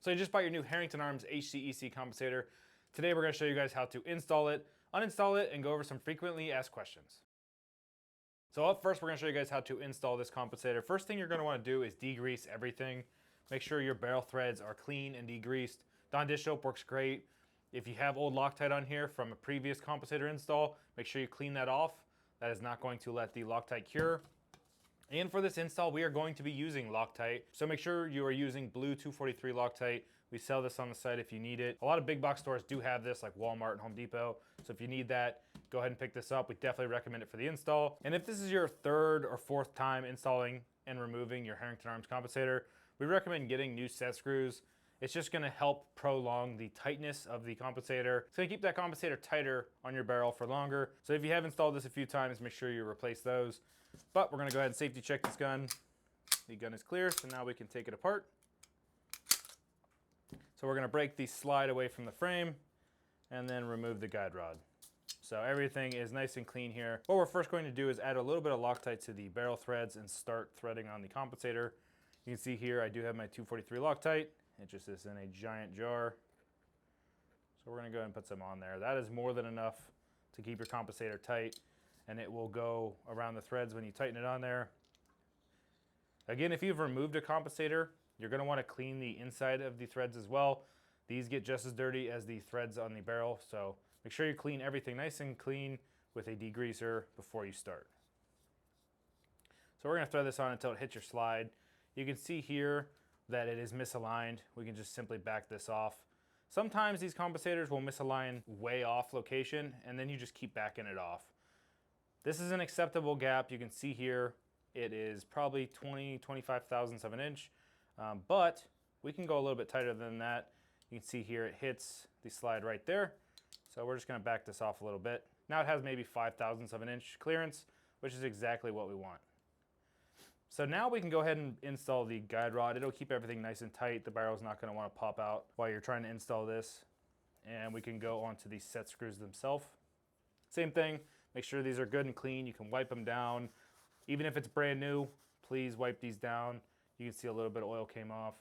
So you just bought your new Herrington Arms HCEC Compensator. Today we're going to show you guys how to install it, uninstall it, and go over some frequently asked questions. So up first, we're going to show you guys how to install this compensator. First thing you're going to want to do is degrease everything. Make sure your barrel threads are clean and degreased. Dawn dish soap works great. If you have old Loctite on here from a previous compensator install, make sure you clean that off. That is not going to let the Loctite cure. And for this install, we are going to be using Loctite. So make sure you are using blue 243 Loctite. We sell this on the site if you need it. A lot of big box stores do have this, like Walmart and Home Depot. So if you need that, go ahead and pick this up. We definitely recommend it for the install. And if this is your third or fourth time installing and removing your Herrington Arms compensator, we recommend getting new set screws. It's just gonna help prolong the tightness of the compensator. It's gonna keep that compensator tighter on your barrel for longer. So if you have installed this a few times, make sure you replace those. But we're gonna go ahead and safety check this gun. The gun is clear, so now we can take it apart. So we're gonna break the slide away from the frame and then remove the guide rod. So everything is nice and clean here. What we're first going to do is add a little bit of Loctite to the barrel threads and start threading on the compensator. You can see here I do have my 243 Loctite. It just is in a giant jar. So we're gonna go ahead and put some on there. That is more than enough to keep your compensator tight, and it will go around the threads when you tighten it on there. Again, if you've removed a compensator, you're gonna wanna clean the inside of the threads as well. These get just as dirty as the threads on the barrel, so make sure you clean everything nice and clean with a degreaser before you start. So we're gonna thread this on until it hits your slide. You can see here that it is misaligned. We can just simply back this off. Sometimes these compensators will misalign way off location, and then you just keep backing it off. This is an acceptable gap. You can see here it is probably 25 thousandths of an inch, but we can go a little bit tighter than that. You can see here it hits the slide right there. So we're just gonna back this off a little bit. Now it has maybe 5 thousandths of an inch clearance, which is exactly what we want. So now we can go ahead and install the guide rod. It'll keep everything nice and tight. The barrel's not gonna wanna pop out while you're trying to install this. And we can go onto the set screws themselves. Same thing, make sure these are good and clean. You can wipe them down. Even if it's brand new, please wipe these down. You can see a little bit of oil came off,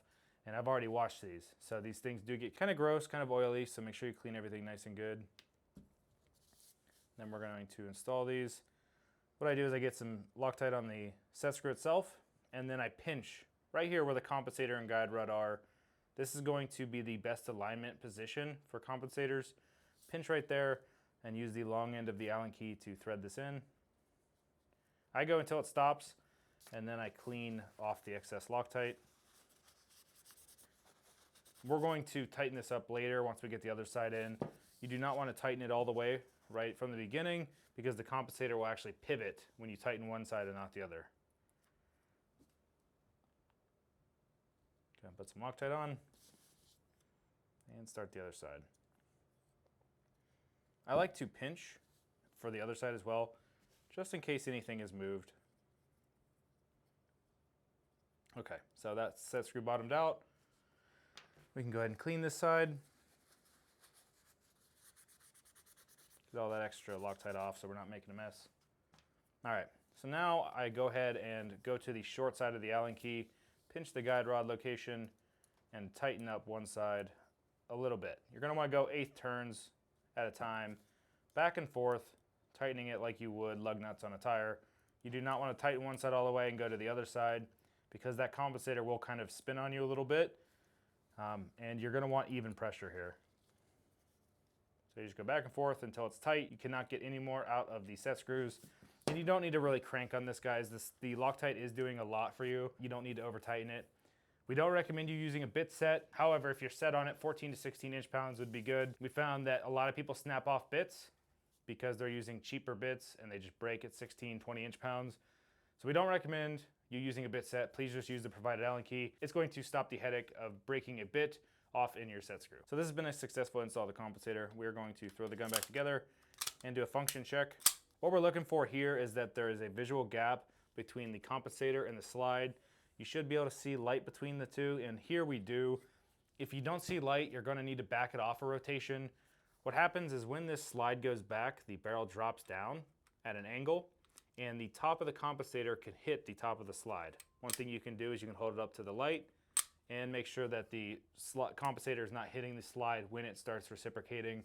and I've already washed these. So these things do get kind of gross, kind of oily, so make sure you clean everything nice and good. Then we're going to install these. What I do is I get some Loctite on the set screw itself, and then I pinch right here where the compensator and guide rod are. This is going to be the best alignment position for compensators. Pinch right there and use the long end of the Allen key to thread this in. I go until it stops, and then I clean off the excess Loctite. We're going to tighten this up later once we get the other side in. You do not want to tighten it all the way right from the beginning because the compensator will actually pivot when you tighten one side and not the other. Okay, put some Loctite on and start the other side. I like to pinch for the other side as well, just in case anything is moved. Okay, so that's set screw bottomed out. We can go ahead and clean this side. Get all that extra Loctite off so we're not making a mess. All right, so now I go ahead and go to the short side of the Allen key, pinch the guide rod location, and tighten up one side a little bit. You're gonna wanna go 1/8 turns at a time, back and forth, tightening it like you would lug nuts on a tire. You do not wanna tighten one side all the way and go to the other side because that compensator will kind of spin on you a little bit, and you're gonna want even pressure here. So you just go back and forth until it's tight. You cannot get any more out of the set screws. And you don't need to really crank on this, guys. The Loctite is doing a lot for you. You don't need to over tighten it. We don't recommend you using a bit set. However, if you're set on it, 14 to 16 inch-pounds would be good. We found that a lot of people snap off bits because they're using cheaper bits and they just break at 16, 20 inch-pounds. So we don't recommend you using a bit set. Please just use the provided Allen key. It's going to stop the headache of breaking a bit off in your set screw. So this has been a successful install of the compensator. We're going to throw the gun back together and do a function check. What we're looking for here is that there is a visual gap between the compensator and the slide. You should be able to see light between the two, and here we do. If you don't see light, you're gonna need to back it off a rotation. What happens is when this slide goes back, the barrel drops down at an angle, and the top of the compensator can hit the top of the slide. One thing you can do is you can hold it up to the light and make sure that the compensator is not hitting the slide when it starts reciprocating.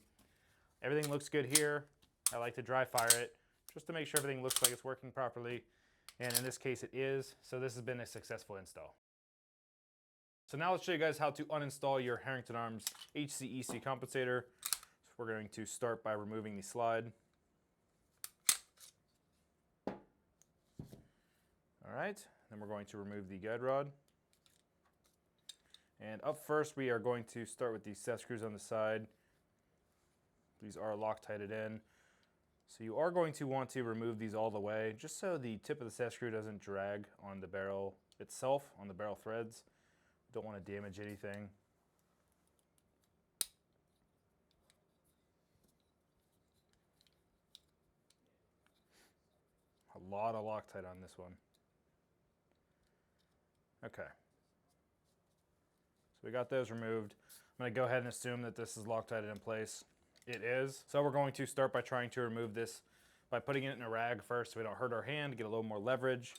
Everything looks good here. I like to dry fire it just to make sure everything looks like it's working properly. And in this case, it is. So this has been a successful install. So now let's show you guys how to uninstall your Herrington Arms HCEC Compensator. So we're going to start by removing the slide. All right, then we're going to remove the guide rod. And up first, we are going to start with these set screws on the side. These are Loctited in. So you are going to want to remove these all the way, just so the tip of the set screw doesn't drag on the barrel itself, on the barrel threads. Don't want to damage anything. A lot of Loctite on this one. Okay. So we got those removed. I'm going to go ahead and assume that this is Loctited in place. It is. So we're going to start by trying to remove this by putting it in a rag first so we don't hurt our hand, get a little more leverage.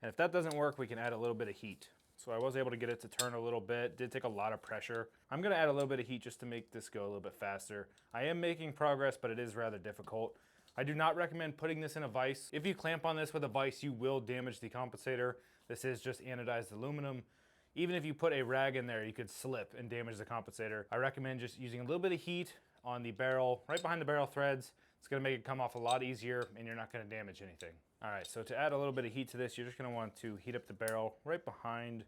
And if that doesn't work, we can add a little bit of heat. So I was able to get it to turn a little bit. Did take a lot of pressure. I'm going to add a little bit of heat just to make this go a little bit faster. I am making progress, but it is rather difficult. I do not recommend putting this in a vise. If you clamp on this with a vise, you will damage the compensator. This is just anodized aluminum. Even if you put a rag in there, you could slip and damage the compensator. I recommend just using a little bit of heat on the barrel, right behind the barrel threads. It's gonna make it come off a lot easier and you're not gonna damage anything. All right, so to add a little bit of heat to this, you're just gonna want to heat up the barrel right behind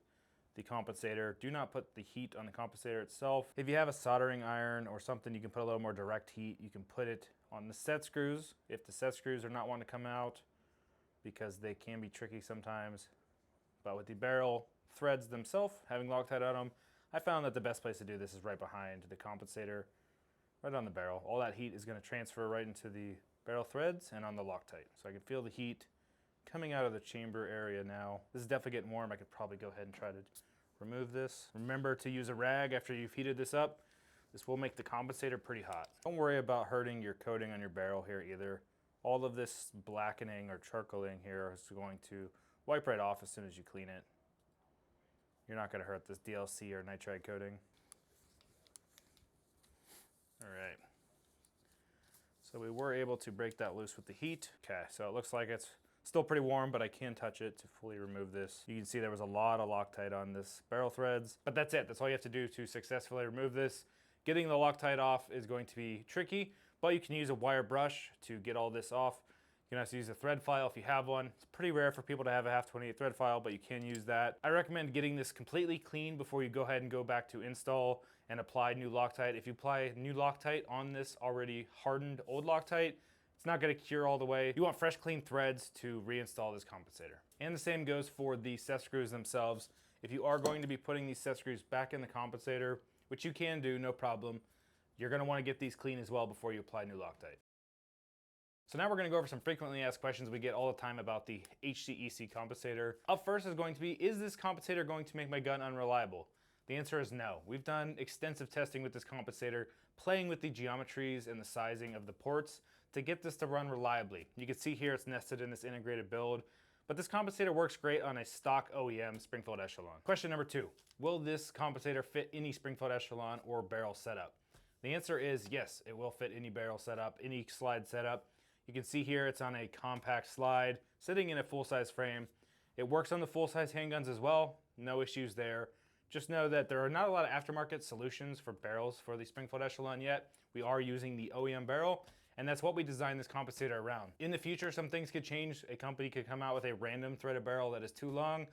the compensator. Do not put the heat on the compensator itself. If you have a soldering iron or something, you can put a little more direct heat. You can put it on the set screws if the set screws are not wanting to come out, because they can be tricky sometimes. But with the barrel threads themselves having Loctite on them, I found that the best place to do this is right behind the compensator, right on the barrel. All that heat is going to transfer right into the barrel threads and on the Loctite. So I can feel the heat coming out of the chamber area now. This is definitely getting warm. I could probably go ahead and try to remove this. Remember to use a rag after you've heated this up. This will make the compensator pretty hot. Don't worry about hurting your coating on your barrel here either. All of this blackening or charcoaling here is going to wipe right off as soon as you clean it. You're not going to hurt this DLC or nitride coating. All right. So we were able to break that loose with the heat. Okay, so it looks like it's still pretty warm, but I can touch it to fully remove this. You can see there was a lot of Loctite on this barrel threads, but that's it. That's all you have to do to successfully remove this. Getting the Loctite off is going to be tricky, but you can use a wire brush to get all this off. You can also use a thread file if you have one. It's pretty rare for people to have a 1/2-28 thread file, but you can use that. I recommend getting this completely clean before you go ahead and go back to install and apply new Loctite. If you apply new Loctite on this already hardened old Loctite, it's not going to cure all the way. You want fresh, clean threads to reinstall this compensator. And the same goes for the set screws themselves. If you are going to be putting these set screws back in the compensator, which you can do, no problem, you're going to want to get these clean as well before you apply new Loctite. So now we're going to go over some frequently asked questions we get all the time about the HCEC compensator. Up first is going to be, is this compensator going to make my gun unreliable? The answer is no. We've done extensive testing with this compensator, playing with the geometries and the sizing of the ports to get this to run reliably. You can see here it's nested in this integrated build, but this compensator works great on a stock OEM Springfield Echelon. Question number 2, will this compensator fit any Springfield Echelon or barrel setup? The answer is yes, it will fit any barrel setup, any slide setup. You can see here it's on a compact slide, sitting in a full-size frame. It works on the full-size handguns as well, no issues there. Just know that there are not a lot of aftermarket solutions for barrels for the Springfield Echelon yet. We are using the OEM barrel, and that's what we designed this compensator around. In the future, some things could change. A company could come out with a random threaded barrel that is too long.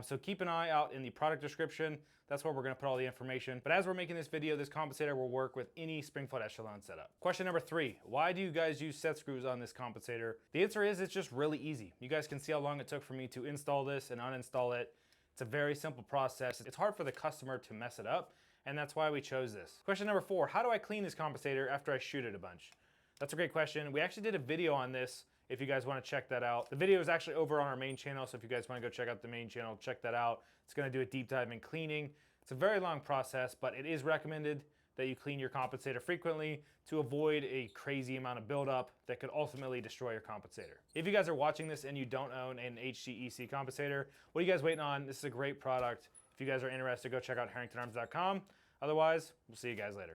So keep an eye out in the product description. That's where we're going to put all the information. But as we're making this video, this compensator will work with any Springfield Echelon setup. Question number 3, why do you guys use set screws on this compensator? The answer is it's just really easy. You guys can see how long it took for me to install this and uninstall it. It's a very simple process. It's hard for the customer to mess it up, and that's why we chose this. Question number 4, how do I clean this compensator after I shoot it a bunch? That's a great question. We actually did a video on this if you guys want to check that out. The video is actually over on our main channel, so if you guys want to go check out the main channel, check that out. It's going to do a deep dive in cleaning. It's a very long process, but it is recommended that you clean your compensator frequently to avoid a crazy amount of buildup that could ultimately destroy your compensator. If you guys are watching this and you don't own an HCEC compensator, what are you guys waiting on? This is a great product. If you guys are interested, go check out HerringtonArms.com. Otherwise, we'll see you guys later.